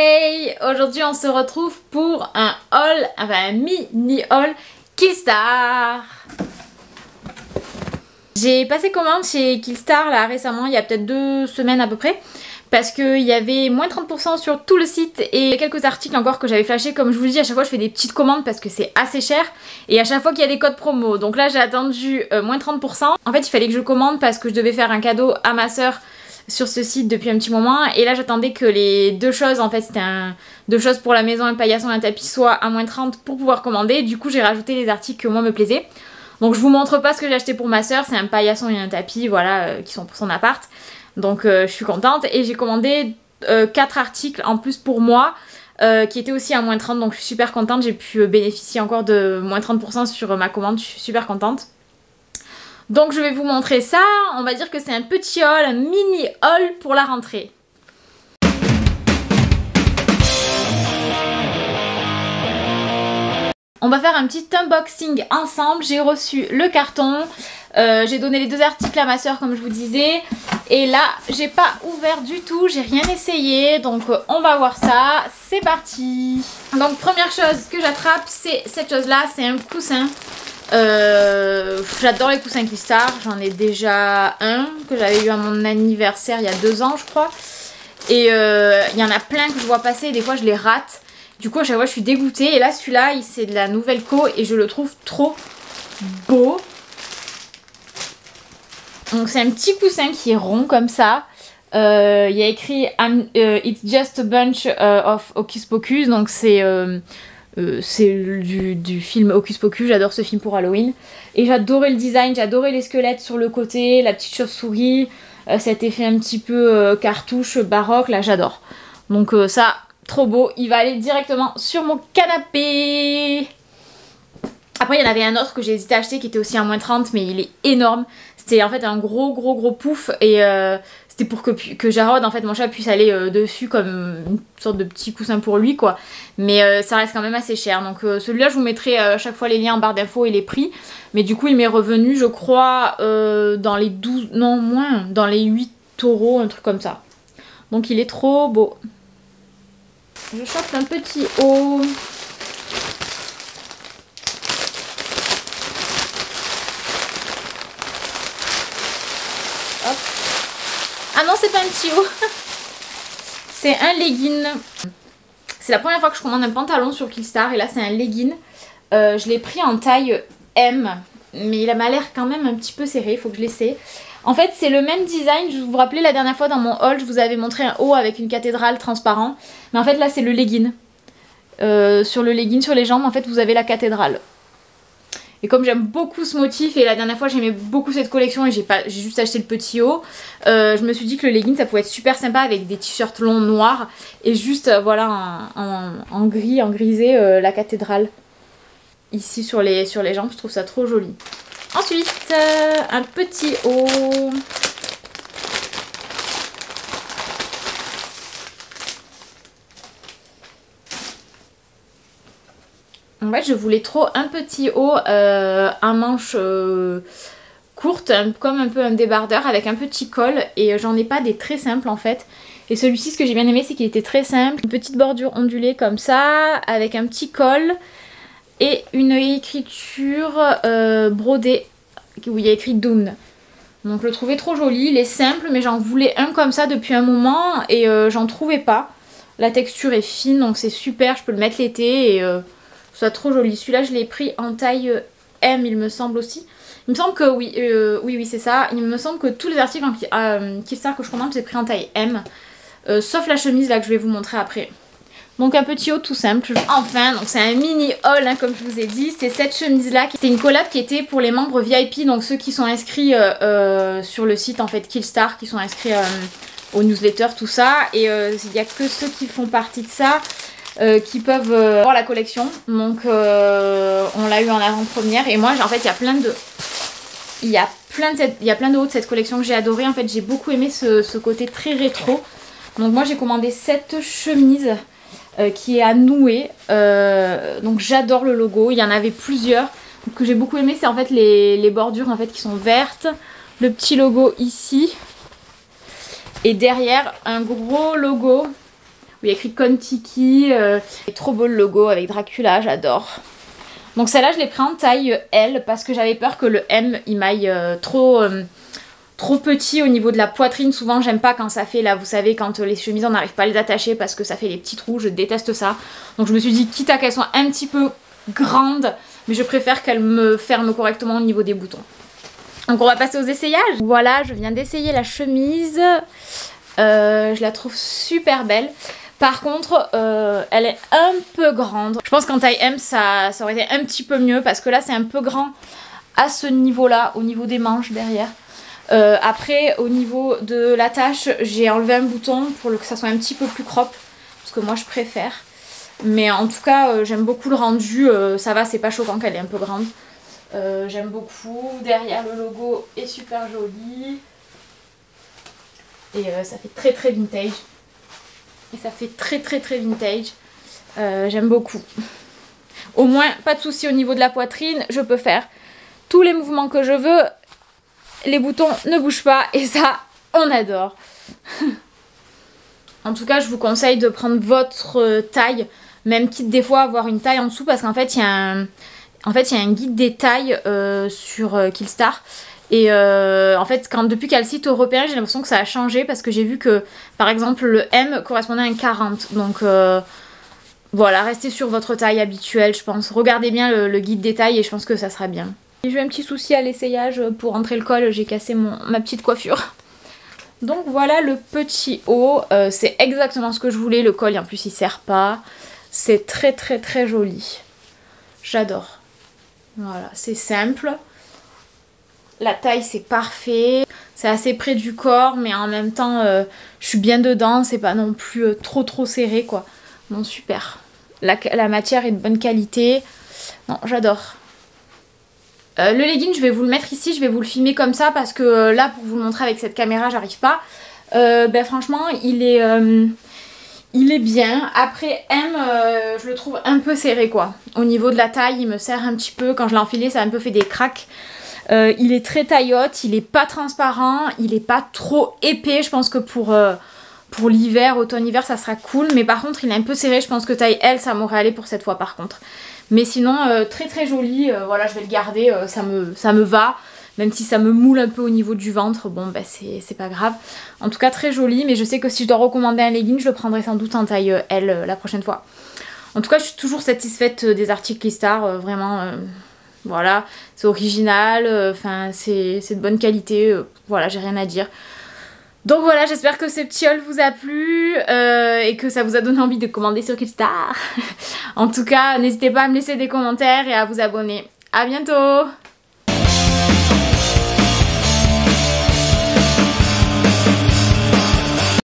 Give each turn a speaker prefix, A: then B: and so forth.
A: Hey, aujourd'hui on se retrouve pour un haul, enfin un mini haul Killstar. J'ai passé commande chez Killstar là récemment, il y a peut-être 2 semaines à peu près, parce qu'il y avait moins 30% sur tout le site et quelques articles encore que j'avais flashés. Comme je vous le dis, à chaque fois je fais des petites commandes parce que c'est assez cher et à chaque fois qu'il y a des codes promo. Donc là j'ai attendu moins 30%. En fait il fallait que je commande parce que je devais faire un cadeau à ma soeur sur ce site depuis un petit moment, et là j'attendais que les deux choses, en fait c'était deux choses pour la maison, un paillasson et un tapis, soient à moins 30 pour pouvoir commander. Du coup j'ai rajouté les articles que moi me plaisaient. Donc je vous montre pas ce que j'ai acheté pour ma soeur, c'est un paillasson et un tapis, voilà, qui sont pour son appart. Donc je suis contente, et j'ai commandé 4 articles en plus pour moi, qui étaient aussi à moins 30, donc je suis super contente. J'ai pu bénéficier encore de moins 30% sur ma commande, je suis super contente. Donc je vais vous montrer ça, on va dire que c'est un petit haul, un mini haul pour la rentrée. On va faire un petit unboxing ensemble. J'ai reçu le carton, j'ai donné les 2 articles à ma soeur comme je vous disais, et là j'ai pas ouvert du tout, j'ai rien essayé, donc on va voir ça, c'est parti. Donc première chose que j'attrape, c'est cette chose là, c'est un coussin. J'adore les coussins Killstar, j'en ai déjà un que j'avais eu à mon anniversaire il y a 2 ans je crois, et il y en a plein que je vois passer et des fois je les rate, du coup à chaque fois je suis dégoûtée, et là celui-là c'est de la nouvelle co et je le trouve trop beau. Donc c'est un petit coussin qui est rond comme ça, il y a écrit It's just a bunch of Hocus Pocus, donc c'est du film Hocus Pocus, j'adore ce film pour Halloween. Et j'adorais le design, j'adorais les squelettes sur le côté, la petite chauve-souris, cet effet un petit peu cartouche baroque, là j'adore. Donc ça, trop beau, il va aller directement sur mon canapé. Après il y en avait un autre que j'ai hésité à acheter qui était aussi à moins 30, mais il est énorme. C'était en fait un gros pouf, et c'était pour que Jarod, en fait mon chat, puisse aller dessus comme une sorte de petit coussin pour lui quoi. Mais ça reste quand même assez cher, donc celui-là je vous mettrai à chaque fois les liens en barre d'infos et les prix. Mais du coup il m'est revenu je crois dans les 12, non moins, dans les 8 euros, un truc comme ça. Donc il est trop beau. Je chope un petit haut. Hop. Ah non, c'est pas un petit haut. C'est un legging. C'est la première fois que je commande un pantalon sur Killstar, et là c'est un legging. Je l'ai pris en taille M, mais il m'a l'air quand même un petit peu serré, il faut que je l'essaie. En fait c'est le même design, je vous rappelais la dernière fois dans mon haul, je vous avais montré un haut avec une cathédrale transparent. Mais en fait là c'est le legging. Sur le legging, sur les jambes, en fait vous avez la cathédrale. Et comme j'aime beaucoup ce motif, et la dernière fois j'aimais beaucoup cette collection et j'ai juste acheté le petit haut, je me suis dit que le legging ça pouvait être super sympa avec des t-shirts longs noirs et juste voilà en gris, en grisé, la cathédrale ici sur les jambes. Je trouve ça trop joli. Ensuite un petit haut. En fait je voulais trop un petit haut à manches courtes, comme un peu un débardeur avec un petit col, et j'en ai pas des très simples en fait. Et celui-ci, ce que j'ai bien aimé, c'est qu'il était très simple, une petite bordure ondulée comme ça, avec un petit col et une écriture brodée où il y a écrit Dune. Donc je le trouvais trop joli, il est simple, mais j'en voulais un comme ça depuis un moment et j'en trouvais pas. La texture est fine, donc c'est super, je peux le mettre l'été et c'est trop joli. Celui-là je l'ai pris en taille M il me semble aussi. Il me semble que oui, oui c'est ça. Il me semble que tous les articles en Killstar que je commande j'ai pris en taille M. Sauf la chemise là que je vais vous montrer après. Donc un petit haut tout simple. Enfin, donc c'est un mini haul hein, comme je vous ai dit. C'est cette chemise là. C'est une collab qui était pour les membres VIP. Donc ceux qui sont inscrits sur le site en fait Killstar, qui sont inscrits aux newsletters, tout ça. Et il n'y a que ceux qui font partie de ça qui peuvent voir la collection. Donc on l'a eu en avant-première. Et moi en fait il y a plein de hauts de cette collection que j'ai adoré. En fait j'ai beaucoup aimé ce côté très rétro. Donc moi j'ai commandé cette chemise qui est à nouer. Donc j'adore le logo. Il y en avait plusieurs que j'ai beaucoup aimé. C'est en fait les bordures en fait qui sont vertes. Le petit logo ici. Et derrière un gros logo il y a écrit Kon-Tiki. Trop beau le logo avec Dracula, j'adore. Donc celle-là, je l'ai pris en taille L parce que j'avais peur que le M, il m'aille trop petit au niveau de la poitrine. Souvent, j'aime pas quand ça fait, là, vous savez, quand les chemises, on n'arrive pas à les attacher parce que ça fait des petits trous. Je déteste ça. Donc je me suis dit, quitte à qu'elles soient un petit peu grandes, mais je préfère qu'elles me ferment correctement au niveau des boutons. Donc on va passer aux essayages. Voilà, je viens d'essayer la chemise. Je la trouve super belle. Par contre, elle est un peu grande. Je pense qu'en taille M, ça aurait été un petit peu mieux parce que là, c'est un peu grand à ce niveau-là, au niveau des manches derrière. Après, au niveau de la tache, j'ai enlevé un bouton pour que ça soit un petit peu plus crop. Parce que moi, je préfère. Mais en tout cas, j'aime beaucoup le rendu. Ça va, c'est pas choquant qu'elle est un peu grande. J'aime beaucoup. Derrière, le logo est super joli. Et ça fait très très vintage. Et ça fait très très très vintage. J'aime beaucoup. Au moins, pas de souci au niveau de la poitrine. Je peux faire tous les mouvements que je veux. Les boutons ne bougent pas. Et ça, on adore. En tout cas, je vous conseille de prendre votre taille. Même quitte des fois à avoir une taille en dessous. Parce qu'en fait, il y a un guide des tailles sur Killstar. Et en fait, depuis qu'il y a le site européen, j'ai l'impression que ça a changé parce que j'ai vu que, par exemple, le M correspondait à un 40. Donc voilà, restez sur votre taille habituelle, je pense. Regardez bien le guide des tailles et je pense que ça sera bien. J'ai eu un petit souci à l'essayage pour rentrer le col, j'ai cassé ma petite coiffure. Donc voilà le petit haut, c'est exactement ce que je voulais. Le col, en plus, il serre pas. C'est très très très joli. J'adore. Voilà, c'est simple. La taille c'est parfait, c'est assez près du corps mais en même temps je suis bien dedans, c'est pas non plus trop serré quoi. Non super, la matière est de bonne qualité, non j'adore. Le legging je vais vous le mettre ici, je vais vous le filmer comme ça parce que là pour vous le montrer avec cette caméra j'arrive pas. Ben franchement il est bien. Après M je le trouve un peu serré quoi. Au niveau de la taille il me serre un petit peu, quand je l'ai enfilé ça a un peu fait des cracks. Il est très taillotte, il est pas transparent, il est pas trop épais. Je pense que pour l'hiver, automne-hiver, ça sera cool. Mais par contre, il est un peu serré. Je pense que taille L, ça m'aurait allé pour cette fois par contre. Mais sinon, très très joli. Voilà, je vais le garder. Ça me va. Même si ça me moule un peu au niveau du ventre. Bon, bah c'est pas grave. En tout cas, très joli. Mais je sais que si je dois recommander un legging, je le prendrai sans doute en taille L la prochaine fois. En tout cas, je suis toujours satisfaite des articles Killstar. Vraiment... Voilà, c'est original, enfin c'est de bonne qualité, voilà, j'ai rien à dire. Donc voilà, j'espère que ce petit haul vous a plu et que ça vous a donné envie de commander sur Killstar. En tout cas, n'hésitez pas à me laisser des commentaires et à vous abonner. À bientôt!